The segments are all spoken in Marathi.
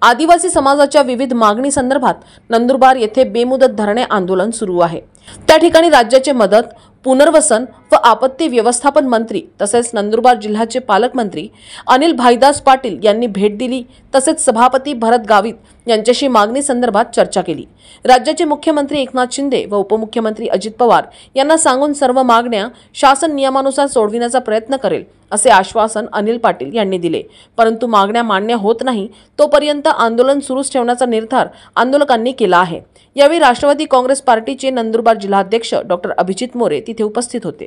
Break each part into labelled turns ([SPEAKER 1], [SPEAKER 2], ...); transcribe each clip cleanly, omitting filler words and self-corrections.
[SPEAKER 1] आदिवासी समाजाच्या विविध मागणी संदर्भात नंदुरबार येथे बेमुदत धरणे आंदोलन सुरू आहे। त्या ठिकाणी राज्याचे मदत, पुनर्वसन व आपत्ती व्यवस्थापन मंत्री तसेच नंदुरबार जिल्ह्याचे पालकमंत्री अनिल भाईदास पाटील यांनी भेट दिली। तसेच सभापती भरत गावित यांच्याशी मागणी संदर्भात चर्चा केली। राज्याचे मुख्यमंत्री एकनाथ शिंदे व उपमुख्यमंत्री अजित पवार यांना सांगून सर्व मागण्या शासन नियमानुसार सोडविण्याचा प्रयत्न करेल असे आश्वासन अनिल पाटील यांनी दिले। परंतु मागण्या मान्य होत नाही तोपर्यंत आंदोलन सुरूच ठेवण्याचा निर्धार आंदोलकांनी केला आहे। यावेळी राष्ट्रवादी काँग्रेस पार्टीचे नंदुरबार जिल्हाध्यक्ष डॉक्टर अभिजित मोरे तिथे उपस्थित होते।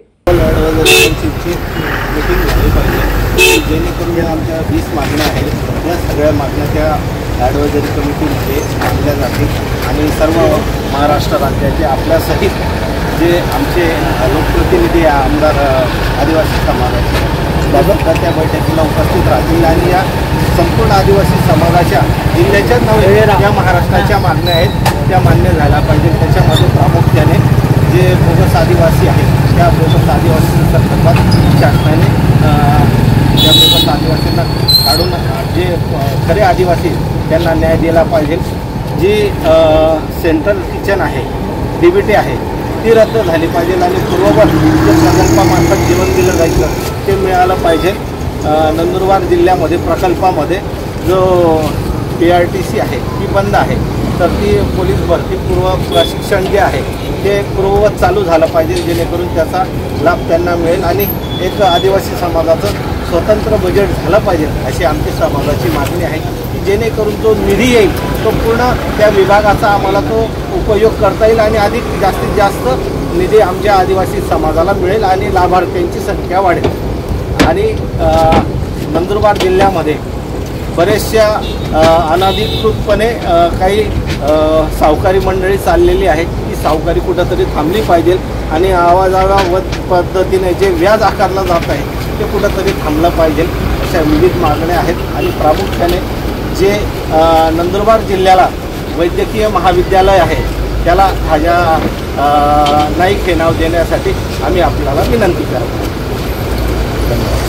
[SPEAKER 2] जेणेकरून आमच्या 20 मागण्या आहेत या सगळ्या मागण्या त्या ॲडव्हायझरी कमिटीमध्ये मांडल्या जातील आणि सर्व महाराष्ट्र राज्याचे आपल्यासहित जे आमचे लोकप्रतिनिधी आमदार आदिवासी समाजाचे सुद्धा त्या बैठकीला उपस्थित राहतील आणि या संपूर्ण आदिवासी समाजाच्या जिल्ह्याच्याच नव्हे या महाराष्ट्राच्या मागण्या आहेत त्या मान्य झाल्या पाहिजे। त्याच्यामध्ये प्रामुख्याने जे बोगस आदिवासी आहेत त्या बोगस आदिवासी संदर्भात शासनाने त्या बोगस आदिवासींना काढून जे खरे आदिवासी त्यांना न्याय दिला पाहिजे। जी सेंट्रल किचन आहे DBT आहे ती रद्द झाली पाहिजे आणि पूर्ववत जे प्रकल्पामार्फत जीवन दिलं जायचं ते मिळालं पाहिजे। नंदुरबार जिल्ह्यामध्ये प्रकल्पामध्ये जो PRTC आहे ती बंद आहे तर ती पोलीस भरती पूर्व प्रशिक्षण जे आहे ते पूर्ववत चालू झालं पाहिजे जेणेकरून त्याचा लाभ त्यांना मिळेल आणि एक आदिवासी समाजाचं स्वतंत्र बजेट झालं पाहिजे अशी आमची समाजाची मागणी आहे की जेणेकरून जो निधी येईल तो पूर्ण त्या विभागाचा आम्हाला तो उपयोग करता येईल आणि अधिक जास्तीत जास्त निधी आमच्या आदिवासी समाजाला मिळेल आणि लाभार्थ्यांची संख्या वाढेल। आणि नंदुरबार जिल्ह्यामध्ये बरेचशा अनधिकृतपणे काही सावकारी मंडळी चाललेली आहेत ती सावकारी कुठंतरी थांबली पाहिजे आणि आवाजावावत पद्धतीने जे व्याज आकारलं जात आहे ते कुठंतरी थांबलं पाहिजे अशा विविध मागण्या आहेत। आणि प्रामुख्याने जे नंदुरबार जिल्ह्याला वैद्यकीय महाविद्यालय आहे त्याला खाजा नाईक हे नाव देण्यासाठी आम्ही आपल्याला विनंती करतो। धन्यवाद।